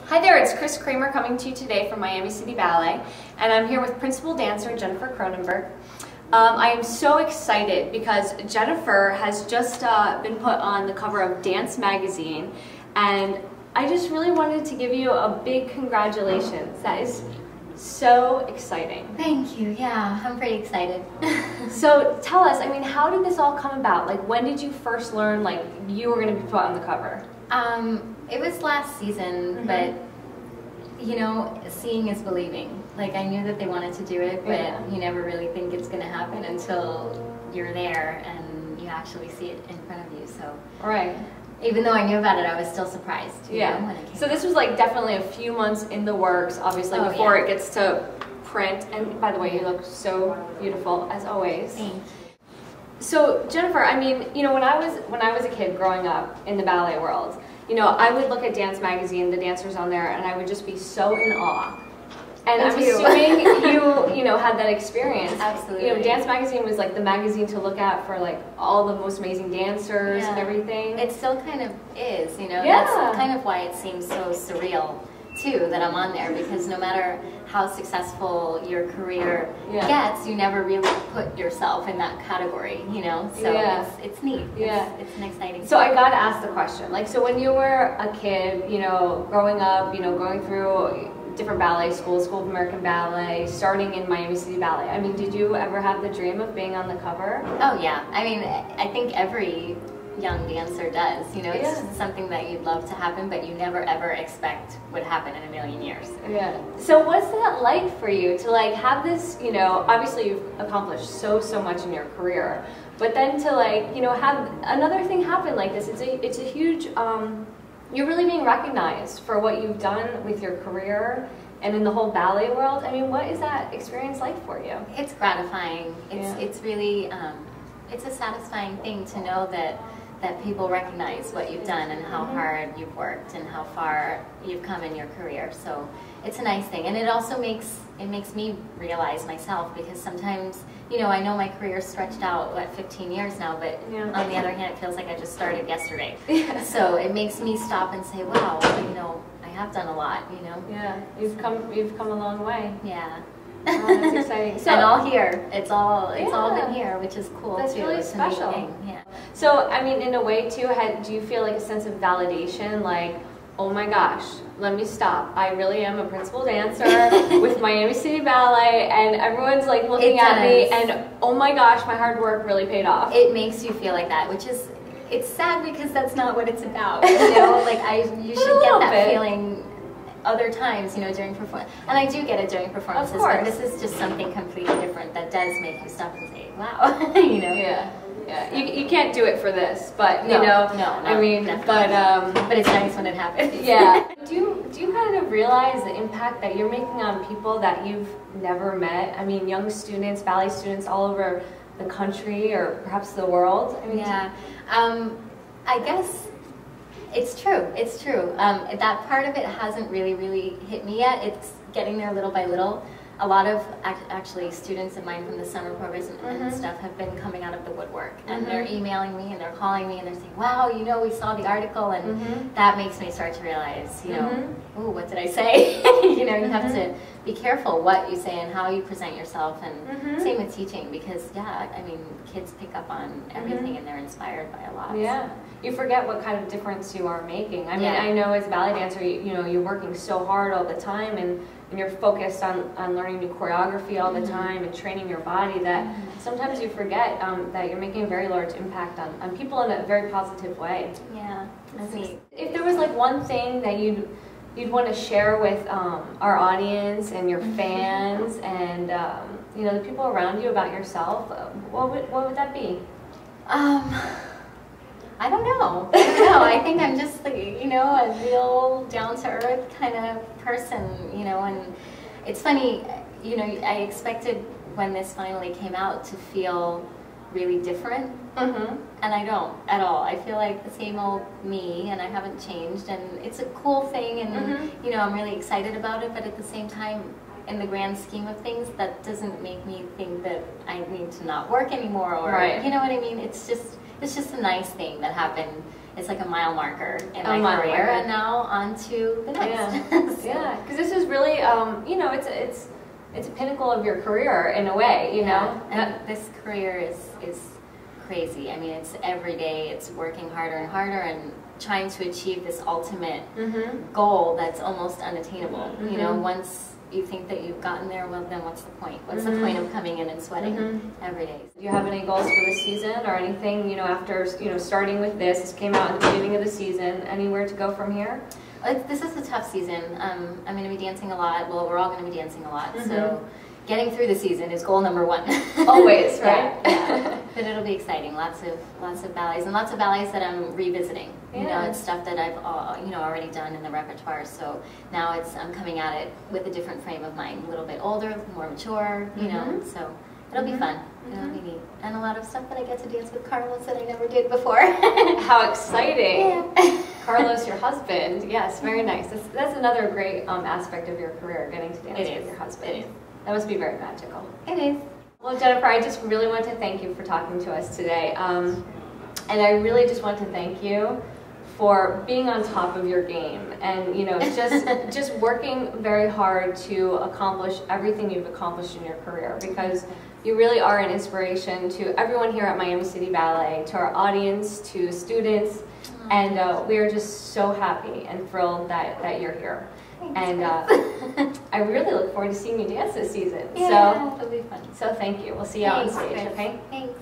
Hi there, it's Chris Kramer coming to you today from Miami City Ballet, and I'm here with principal dancer Jennifer Kronenberg. I am so excited because Jennifer has just been put on the cover of Dance magazine, and I just really wanted to give you a big congratulations. That is so exciting. Thank you. Yeah, I'm pretty excited. So tell us, I mean, how did this all come about? Like, when did you first learn like you were going to be put on the cover? It was last season, but you know, seeing is believing. Like, I knew that they wanted to do it, but you never really think it's going to happen until you're there and you actually see it in front of you. So even though I knew about it, I was still surprised. You know, when it came so this was like definitely a few months in the works, obviously, before it gets to print. And by the way, you look so beautiful as always. Thank you. So Jennifer, I mean, you know, when I was a kid growing up in the ballet world, you know, I would look at Dance magazine, the dancers on there, and I would just be so in awe. And I'm assuming you know, had that experience. Absolutely. You know, Dance magazine was like the magazine to look at for like all the most amazing dancers and everything. It still kind of is, you know. That's kind of why it seems so surreal too that I'm on there, because no matter how successful your career gets, you never really put yourself in that category, you know. So it's neat. It's an exciting. So I got to ask the question, like, so when you were a kid, you know, growing up, you know, going through different ballet schools, School of American Ballet, starting in Miami City Ballet, I mean, did you ever have the dream of being on the cover? Oh yeah, I mean, I think every young dancer does, you know. It's something that you'd love to happen, but you never ever expect would happen in a million years. So what's that like for you to like have this, you know, obviously you've accomplished so much in your career, but then to like, you know, have another thing happen like this, it's a huge, you're really being recognized for what you've done with your career and in the whole ballet world. I mean, what is that experience like for you? It's gratifying. It's really, it's a satisfying thing to know that people recognize what you've done and how hard you've worked and how far you've come in your career. So it's a nice thing, and it also makes me realize myself, because sometimes, you know, I know my career stretched out 15 years now, but on the other hand, it feels like I just started yesterday. So it makes me stop and say, wow, you know, I have done a lot, you know. You've come a long way. Oh, that's exciting. So, and all here, it's all been here, which is cool. That's too. really it's special. So, I mean, in a way too, do you feel like a sense of validation, like, oh my gosh, let me stop. I really am a principal dancer with Miami City Ballet, and everyone's like looking at me, and oh my gosh, my hard work really paid off. It makes you feel like that, which is, it's sad because that's not what it's about. You know, like you should get that feeling other times, you know, during performance. And I do get it during performances, but this is just something completely different that does make you stop and say, wow, you know. You can't do it for this, but you know, I mean, but it's nice when it happens. Do you kind of realize the impact that you're making on people that you've never met? I mean, young students, ballet students all over the country or perhaps the world. I mean, I guess it's true. It's true. That part of it hasn't really hit me yet. It's getting there little by little. A lot of actually students of mine from the summer programs and stuff have been coming out of the woodwork, and they're emailing me and they're calling me and they're saying, wow, you know, we saw the article, and that makes me start to realize, you know, oh, what did I say? You know, you have to be careful what you say and how you present yourself, and same with teaching, because I mean, kids pick up on everything and they're inspired by a lot. You forget what kind of difference you are making. I mean, I know as a ballet dancer, you know, you're working so hard all the time, and you're focused on learning new choreography all the time and training your body, that sometimes you forget that you're making a very large impact on people in a very positive way. That's neat. If there was like one thing that you'd want to share with our audience and your fans and you know, the people around you about yourself, what would that be? I don't know. I think I'm just, like, you know, a real down-to-earth kind of person, you know. And it's funny, you know, I expected when this finally came out to feel really different, and I don't at all. I feel like the same old me, and I haven't changed, and it's a cool thing, and you know, I'm really excited about it, but at the same time, in the grand scheme of things, that doesn't make me think that I need to not work anymore, or you know what I mean? It's just, it's just a nice thing that happened. It's like a mile marker in A my mile career, marker. and now on to the next. Yeah, because this is really, you know, it's a pinnacle of your career in a way, you know. And this career is crazy. I mean, it's every day. It's working harder and harder and trying to achieve this ultimate goal that's almost unattainable. You know, once you think that you've gotten there, well, then what's the point? What's the point of coming in and sweating every day? Do you have any goals for this season or anything, you know, after, you know, starting with this came out at the beginning of the season, anywhere to go from here? This is a tough season. I'm going to be dancing a lot. Well, we're all going to be dancing a lot. So getting through the season is goal number one. Always, right? Yeah. But it'll be exciting. Lots of ballets, and lots of ballets that I'm revisiting. You know, it's stuff that I've you know, already done in the repertoire. So now I'm coming at it with a different frame of mind, a little bit older, more mature. You know, so it'll be fun. It'll be neat, and a lot of stuff that I get to dance with Carlos that I never did before. How exciting! Yeah. Carlos, your husband. Yes, very nice. That's another great aspect of your career, getting to dance with your husband. It is. That must be very magical. It is. Well, Jennifer, I just really want to thank you for talking to us today. And I really just want to thank you for being on top of your game and, you know, just working very hard to accomplish everything you've accomplished in your career, because you really are an inspiration to everyone here at Miami City Ballet, to our audience, to students, and we are just so happy and thrilled that you're here. Thanks. And I really look forward to seeing you dance this season. Yeah, it'll be fun. So thank you. We'll see you out on stage, Chris. okay? Thanks.